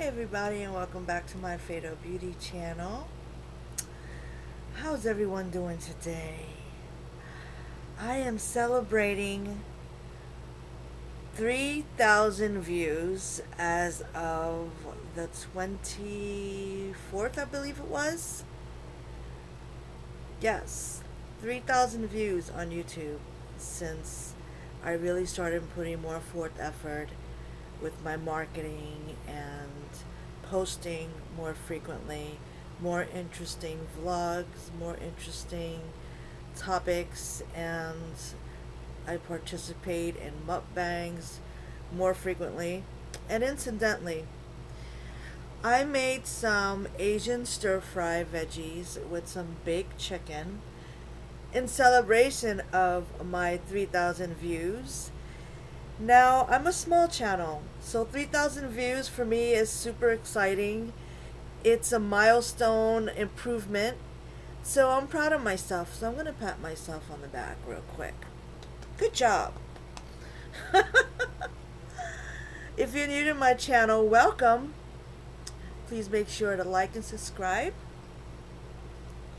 Hey everybody, and welcome back to my Fatal Beauty channel. How's everyone doing today? I am celebrating 3,000 views as of the 24th, I believe it was. Yes, 3,000 views on YouTube since I really started putting more forth effort with my marketing and posting more frequently, more interesting vlogs, more interesting topics, and I participate in mukbangs more frequently. And incidentally, I made some Asian stir fry veggies with some baked chicken in celebration of my 3,000 views. Now, I'm a small channel, so 3,000 views for me is super exciting. It's a milestone improvement, so I'm proud of myself. So I'm going to pat myself on the back real quick. Good job. If you're new to my channel, welcome. Please make sure to like and subscribe.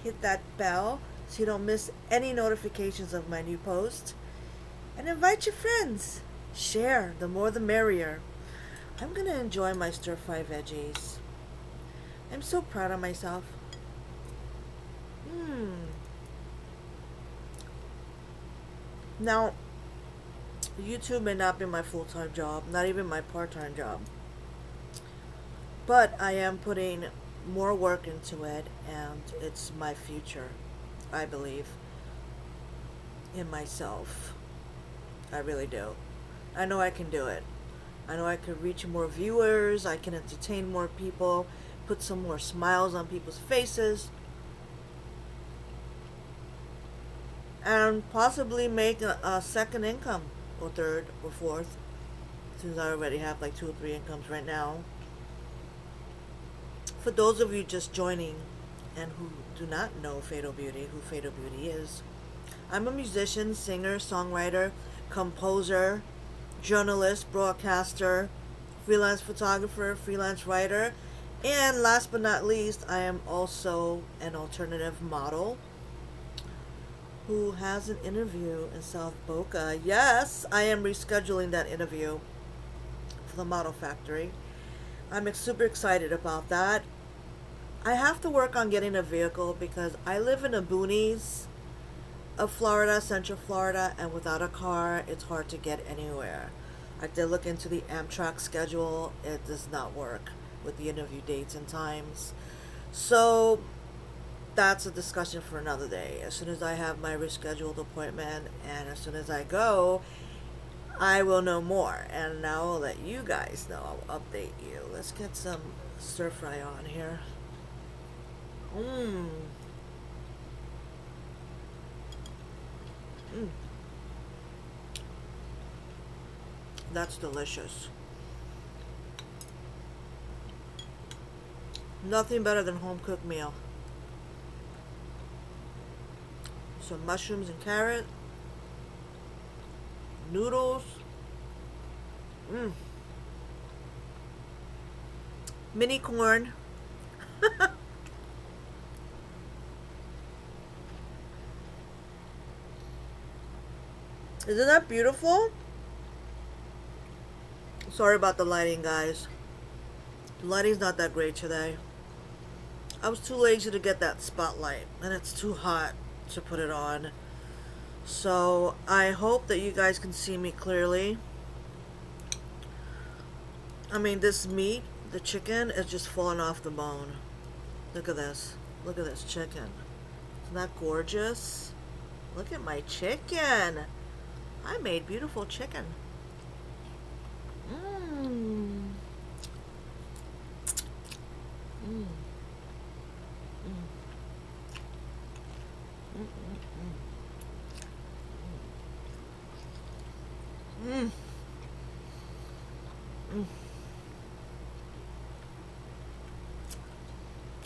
Hit that bell so you don't miss any notifications of my new posts. And invite your friends. Share, the more the merrier. I'm going to enjoy my stir fry veggies. I'm so proud of myself. Now, YouTube may not be my full-time job, not even my part-time job. But I am putting more work into it, and it's my future, I believe, in myself. I really do. I know I can do it. I know I can reach more viewers, I can entertain more people, put some more smiles on people's faces, and possibly make a second income, or third, or fourth, since I already have like 2 or 3 incomes right now. For those of you just joining and who do not know Fatal Beauty, who Fatal Beauty is, I'm a musician, singer, songwriter, composer, journalist, broadcaster, freelance photographer, freelance writer, and last but not least, I am also an alternative model who has an interview in South Boca. Yes, I am rescheduling that interview for the Model Factory. I'm super excited about that. I have to work on getting a vehicle because I live in the boonies of Florida, Central Florida, and without a car, it's hard to get anywhere. I did look into the Amtrak schedule. It does not work with the interview dates and times. So that's a discussion for another day. As soon as I have my rescheduled appointment and as soon as I go, I will know more. And now I'll let you guys know. I'll update you. Let's get some stir fry on here. That's delicious. Nothing better than home cooked meal. Some mushrooms and carrot. Noodles. Mini corn. Isn't that beautiful? Sorry about the lighting, guys. The lighting's not that great today. I was too lazy to get that spotlight, and it's too hot to put it on. So I hope that you guys can see me clearly. I mean, this meat, the chicken, is just falling off the bone. Look at this. Look at this chicken. Isn't that gorgeous? Look at my chicken. I made beautiful chicken.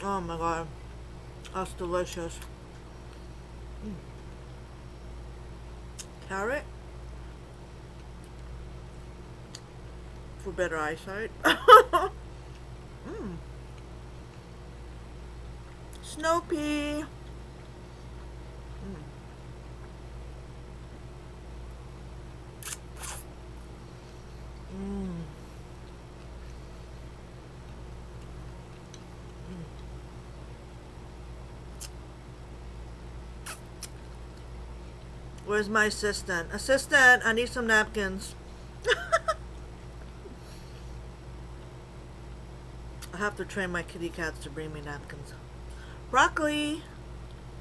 Oh my god, that's delicious. Carrot for better eyesight. snow pea. Where's my assistant? Assistant, I need some napkins. I have to train my kitty cats to bring me napkins. Broccoli!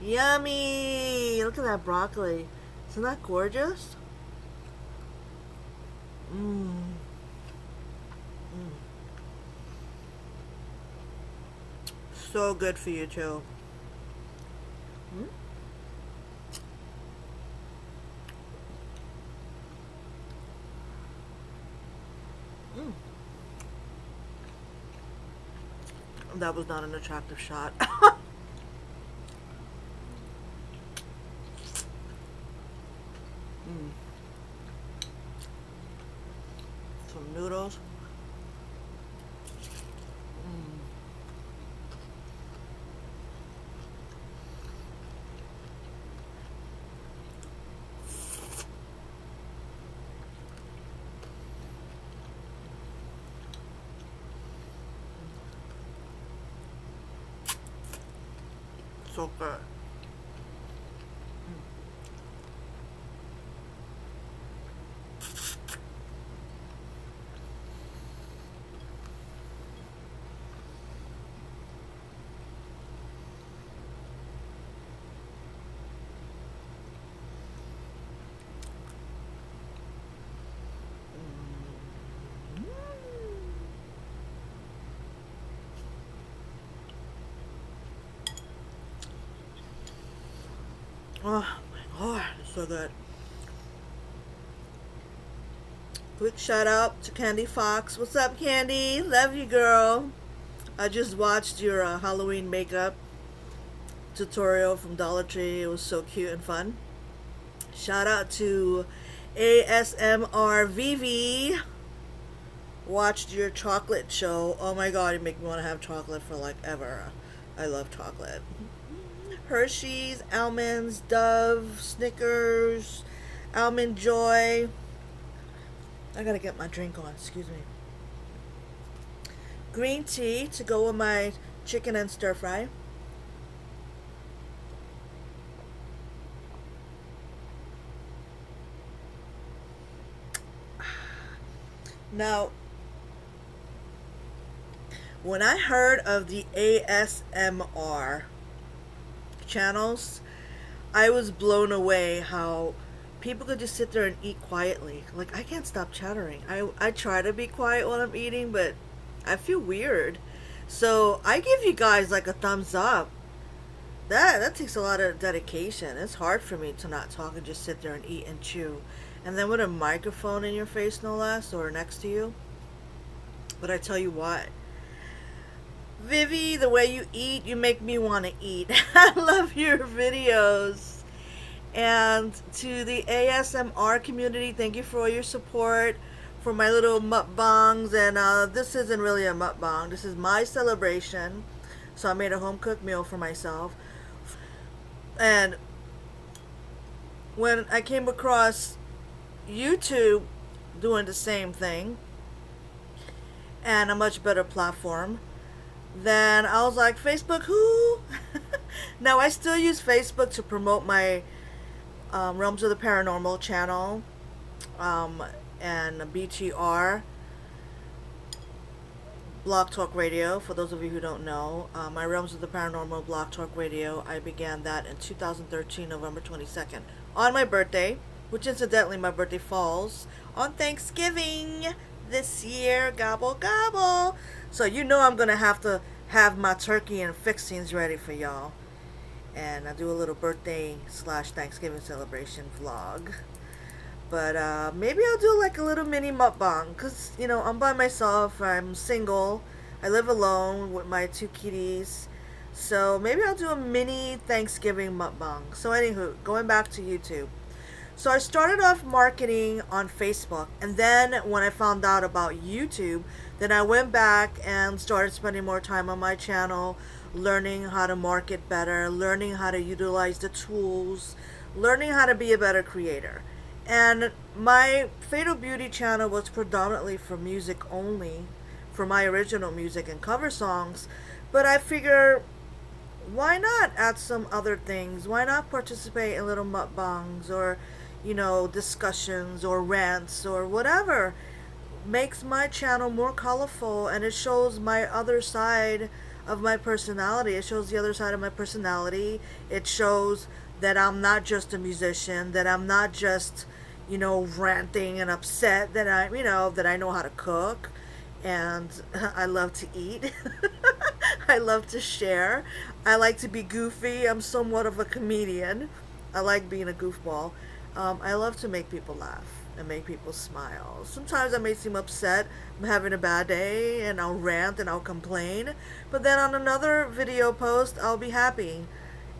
Yummy! Look at that broccoli. Isn't that gorgeous? Mmm. So good for you too. Mm? Mm. That was not an attractive shot. Mm. Some noodles. Mm. So good. Oh my god, it's so good. Quick shout out to Candy Fox. What's up, Candy? Love you, girl. I just watched your Halloween makeup tutorial from Dollar Tree. It was so cute and fun. Shout out to ASMR Vivi. Watched your chocolate show. Oh my god, you make me want to have chocolate for like ever. I love chocolate. Hershey's, almonds, Dove, Snickers, Almond Joy. I gotta get my drink on, excuse me. Green tea to go with my chicken and stir fry. Now, when I heard of the ASMR channels, I was blown away how people could just sit there and eat quietly. Like, I can't stop chattering. I try to be quiet while I'm eating, but I feel weird. So I give you guys like a thumbs up. That takes a lot of dedication. It's hard for me to not talk and just sit there and eat and chew. And then with a microphone in your face, no less, or next to you. But I tell you what, Vivi, the way you eat, you make me want to eat. I love your videos. And to the ASMR community, thank you for all your support for my little mukbangs. And this isn't really a mukbang. This is my celebration. So I made a home cooked meal for myself. And when I came across YouTube doing the same thing, and a much better platform, then I was like, Facebook who? Now I still use Facebook to promote my Realms of the Paranormal channel, and BTR, Blog Talk Radio, for those of you who don't know. My Realms of the Paranormal Blog Talk Radio, I began that in 2013, November 22nd, on my birthday, which incidentally my birthday falls on Thanksgiving this year. Gobble gobble. So you know I'm gonna have to have my turkey and fixings ready for y'all, and I do a little birthday / Thanksgiving celebration vlog. But maybe I'll do like a little mini mukbang, because you know I'm by myself, I'm single, I live alone with my 2 kitties, so maybe I'll do a mini Thanksgiving mukbang. So anywho, going back to YouTube. So I started off marketing on Facebook, and then when I found out about YouTube, then I went back and started spending more time on my channel, learning how to market better, learning how to utilize the tools, learning how to be a better creator. And my Fatal Beauty channel was predominantly for music only, for my original music and cover songs, but I figure, why not add some other things? Why not participate in little mukbangs or, discussions or rants or whatever? Makes my channel more colorful, and it shows my other side of my personality. It shows the other side of my personality. It shows that I'm not just a musician, that I'm not just, ranting and upset, that that I know how to cook, and I love to eat. I love to share. I like to be goofy. I'm somewhat of a comedian. I like being a goofball. I love to make people laugh and make people smile. Sometimes I may seem upset, I'm having a bad day, and I'll rant and I'll complain. But then on another video post, I'll be happy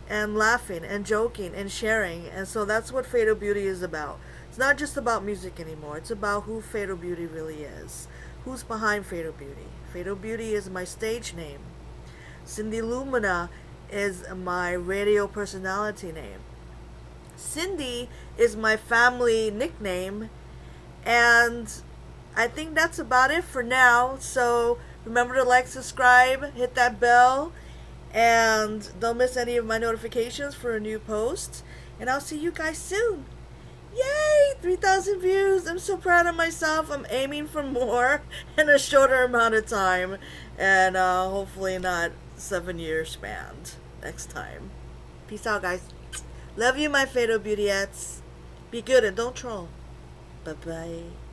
and laughing and joking and sharing. And so that's what Fatal Beauty is about. It's not just about music anymore. It's about who Fatal Beauty really is. Who's behind Fatal Beauty? Fatal Beauty is my stage name. Syndi Lumina is my radio personality name. Syndi is my family nickname, and I think that's about it for now. So remember to like, subscribe, hit that bell, and don't miss any of my notifications for a new post. And I'll see you guys soon. Yay! 3,000 views. I'm so proud of myself. I'm aiming for more in a shorter amount of time, and hopefully not 7-year span next time. Peace out, guys. Love you, my Fatal Beautyettes. Be good and don't troll. Bye-bye.